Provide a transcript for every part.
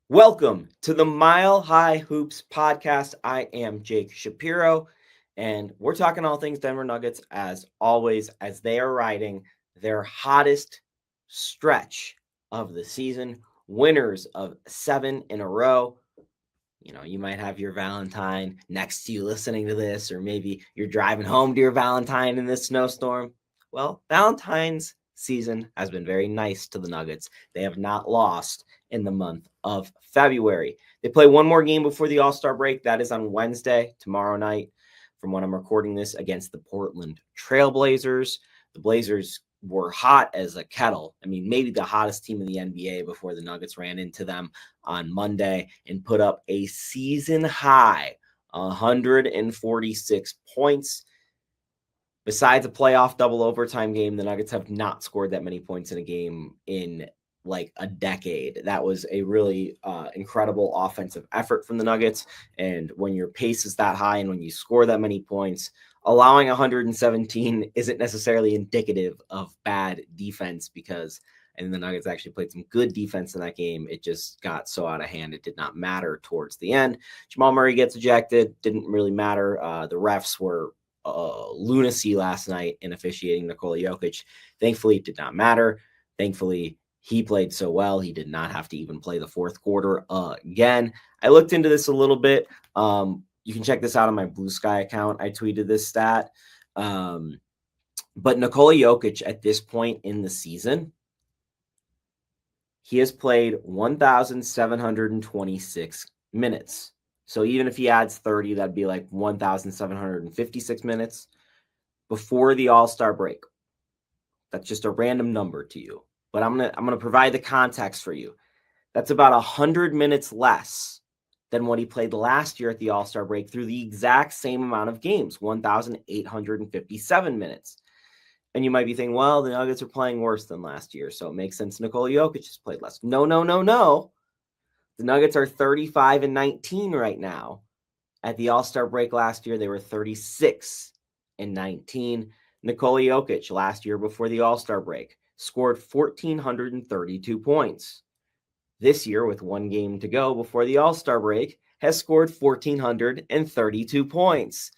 Welcome to the Mile High Hoops podcast. I am Jake Shapiro, and we're talking all things Denver Nuggets as always, as they are riding their hottest stretch of the season, winners of 7 in a row. You might have your Valentine next to you listening to this, or maybe you're driving home to your Valentine in this snowstorm. Well, Valentine's season has been very nice to the Nuggets. They have not lost in the month of February. They play one more game before the All-Star break. That is on Wednesday, tomorrow night, from when I'm recording this, against the Portland Trailblazers. The Blazers were hot as a kettle. I mean, maybe the hottest team in the NBA before the Nuggets ran into them on Monday and put up a season high 146 points. Besides a playoff double overtime game, the Nuggets have not scored that many points in a game in like a decade. That was a really incredible offensive effort from the Nuggets. And when your pace is that high and when you score that many points, allowing 117 isn't necessarily indicative of bad defense, because the Nuggets actually played some good defense in that game. It just got so out of hand. It did not matter towards the end. Jamal Murray gets ejected. Didn't really matter. The refs were lunacy last night in officiating Nikola Jokic. Thankfully, it did not matter. Thankfully, he played so well, he did not have to even play the fourth quarter again. I looked into this a little bit. You can check this out on my Blue Sky account. I tweeted this stat. But Nikola Jokic at this point in the season, he has played 1,726 minutes. So even if he adds 30, that'd be like 1,756 minutes before the All-Star break. That's just a random number to you, but I'm gonna provide the context for you. That's about 100 minutes less than what he played last year at the All-Star break through the exact same amount of games, 1,857 minutes. And you might be thinking, well, the Nuggets are playing worse than last year, so it makes sense Nikola Jokic has played less. No. The Nuggets are 35-19 right now. At the All-Star break last year, they were 36-19. Nikola Jokic last year before the All-Star break scored 1,432 points. This year, with one game to go before the All-Star break, has scored 1,432 points.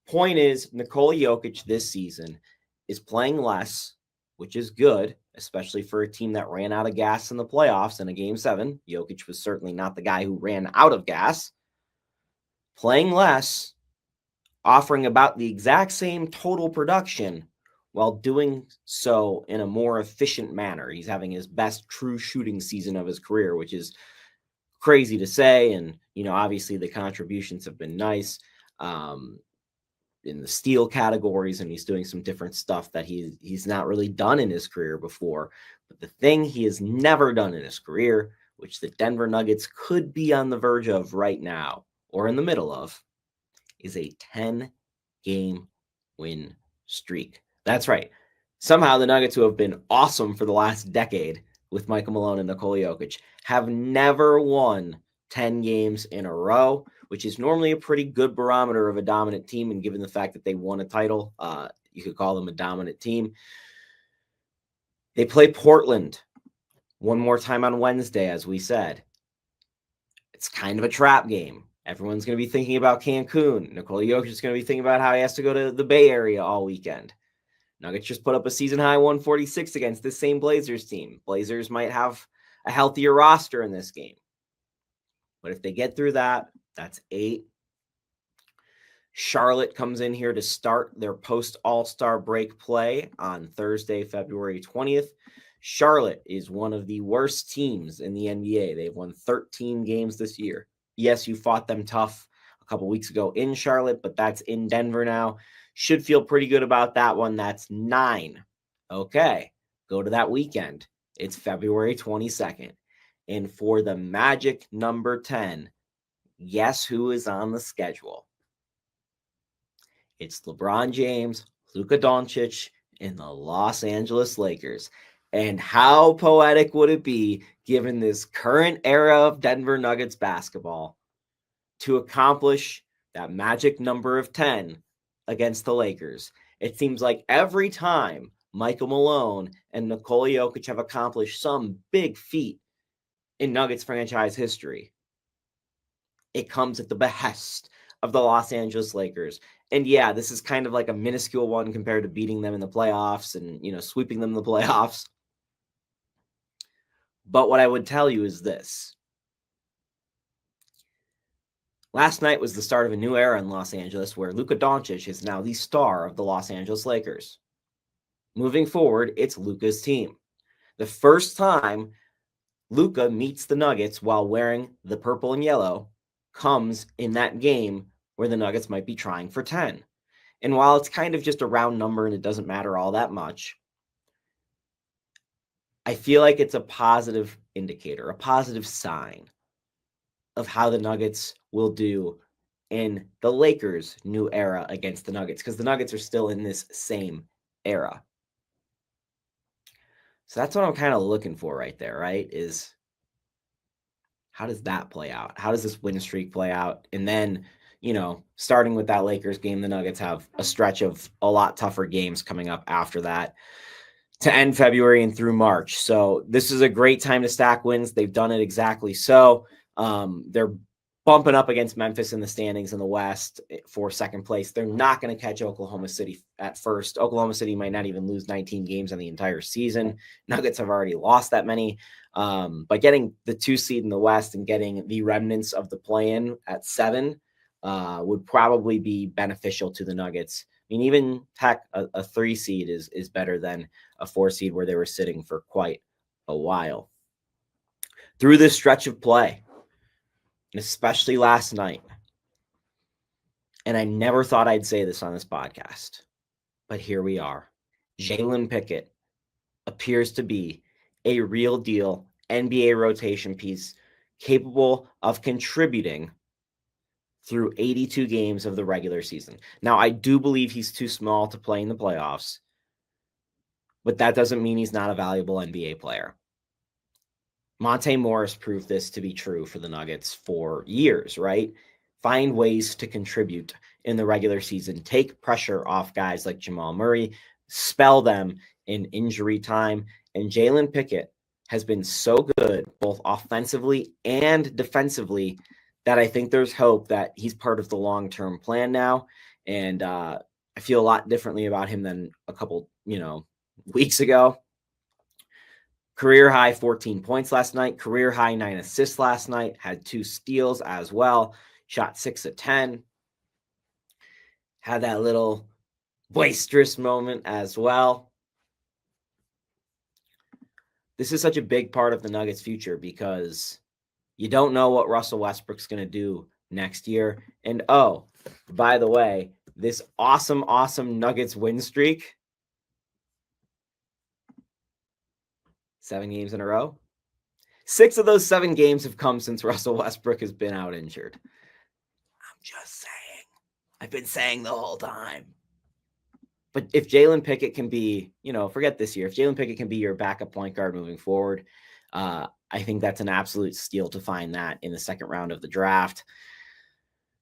Point is, Nikola Jokic this season is playing less, which is good, especially for a team that ran out of gas in the playoffs in a Game 7. Jokic was certainly not the guy who ran out of gas. Playing less, offering about the exact same total production while doing so in a more efficient manner. He's having his best true shooting season of his career, which is crazy to say. And, obviously the contributions have been nice. In the steal categories, and he's doing some different stuff that he's not really done in his career before. But the thing he has never done in his career, which the Denver Nuggets could be on the verge of right now or in the middle of, is a 10-game win streak. That's right. Somehow the Nuggets, who have been awesome for the last decade with Michael Malone and Nikola Jokic, have never won 10 games in a row, which is normally a pretty good barometer of a dominant team. And given the fact that they won a title, you could call them a dominant team. They play Portland one more time on Wednesday, as we said. It's kind of a trap game. Everyone's going to be thinking about Cancun. Nikola Jokic is going to be thinking about how he has to go to the Bay Area all weekend. Nuggets just put up a season-high 146 against this same Blazers team. Blazers might have a healthier roster in this game. But if they get through that, that's 8. Charlotte comes in here to start their post-All-Star break play on Thursday, February 20th. Charlotte is one of the worst teams in the NBA. They've won 13 games this year. Yes, you fought them tough a couple weeks ago in Charlotte, but that's in Denver now. Should feel pretty good about that one. That's 9. Okay, go to that weekend. It's February 22nd. And for the magic number 10, guess who is on the schedule? It's LeBron James, Luka Doncic, and the Los Angeles Lakers. And how poetic would it be, given this current era of Denver Nuggets basketball, to accomplish that magic number of 10 against the Lakers? It seems like every time Michael Malone and Nikola Jokic have accomplished some big feat in Nuggets franchise history. It comes at the behest of the Los Angeles Lakers. And yeah, this is kind of like a minuscule one compared to beating them in the playoffs and, sweeping them in the playoffs. But what I would tell you is this. Last night was the start of a new era in Los Angeles where Luka Doncic is now the star of the Los Angeles Lakers. Moving forward, it's Luka's team. The first time Luka meets the Nuggets while wearing the purple and yellow comes in that game where the Nuggets might be trying for 10. And while it's kind of just a round number and it doesn't matter all that much, I feel like it's a positive indicator, a positive sign of how the Nuggets will do in the Lakers' new era against the Nuggets, because the Nuggets are still in this same era. So that's what I'm kind of looking for right there, right? Is how does that play out? How does this win streak play out? And then, starting with that Lakers game, the Nuggets have a stretch of a lot tougher games coming up after that to end February and through March. So this is a great time to stack wins. They've done it exactly so. They're bumping up against Memphis in the standings in the West for second place. They're not going to catch Oklahoma City at first. Oklahoma City might not even lose 19 games on the entire season. Nuggets have already lost that many. But getting the 2 seed in the West and getting the remnants of the play-in at 7 would probably be beneficial to the Nuggets. I mean, even heck, a 3 seed is better than a 4 seed where they were sitting for quite a while. Through this stretch of play, and especially last night, and I never thought I'd say this on this podcast, but here we are. Jalen Pickett appears to be a real deal NBA rotation piece capable of contributing through 82 games of the regular season. Now, I do believe he's too small to play in the playoffs, but that doesn't mean he's not a valuable NBA player. Monte Morris proved this to be true for the Nuggets for years, right? Find ways to contribute in the regular season, take pressure off guys like Jamal Murray, spell them in injury time. And Jalen Pickett has been so good, both offensively and defensively, that I think there's hope that he's part of the long-term plan now. And I feel a lot differently about him than a couple, weeks ago. Career high 14 points last night, career high 9 assists last night, had 2 steals as well, shot 6 of 10, had that little boisterous moment as well. This is such a big part of the Nuggets' future because you don't know what Russell Westbrook's going to do next year. And oh, by the way, this awesome Nuggets win streak, 7 games in a row. 6 of those 7 games have come since Russell Westbrook has been out injured. I'm just saying. I've been saying the whole time. But if Jalen Pickett can be, forget this year, if Jalen Pickett can be your backup point guard moving forward, I think that's an absolute steal to find that in the second round of the draft.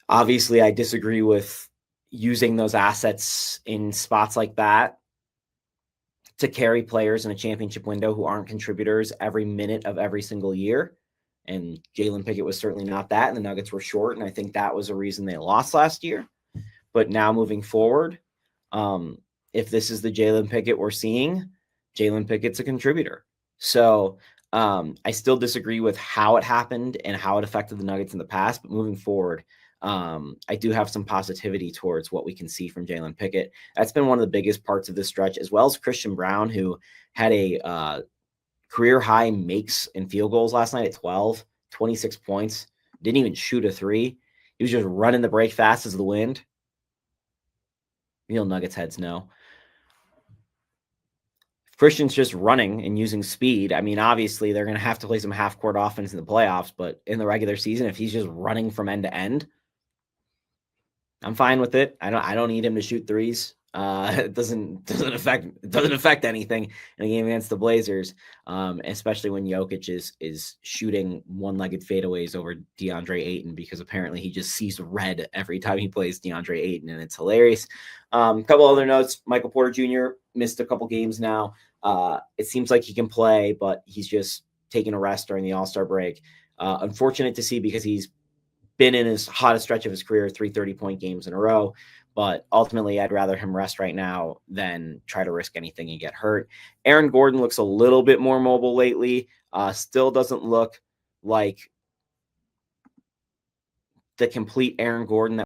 Obviously, I disagree with using those assets in spots like that to carry players in a championship window who aren't contributors every minute of every single year. And Jalen Pickett was certainly not that, and the Nuggets were short, and I think that was a reason they lost last year. But now moving forward, if this is the Jalen Pickett we're seeing, Jalen Pickett's a contributor. So I still disagree with how it happened and how it affected the Nuggets in the past, but moving forward, I do have some positivity towards what we can see from Jalen Pickett. That's been one of the biggest parts of this stretch, as well as Christian Brown, who had a career high makes and field goals last night at 12, 26 points, didn't even shoot a 3. He was just running the break fast as the wind. Nuggets heads know. If Christian's just running and using speed, I mean, obviously they're going to have to play some half-court offense in the playoffs, but in the regular season, if he's just running from end to end, I'm fine with it. I don't need him to shoot threes. It doesn't affect anything in a game against the Blazers, especially when Jokic is shooting one-legged fadeaways over DeAndre Ayton, because apparently he just sees red every time he plays DeAndre Ayton, and it's hilarious. A couple other notes: Michael Porter Jr. missed a couple games now. It seems like he can play, but he's just taking a rest during the All-Star break. Unfortunate to see because he's been in his hottest stretch of his career, 3 30-point games in a row. But ultimately, I'd rather him rest right now than try to risk anything and get hurt. Aaron Gordon looks a little bit more mobile lately. Still doesn't look like the complete Aaron Gordon that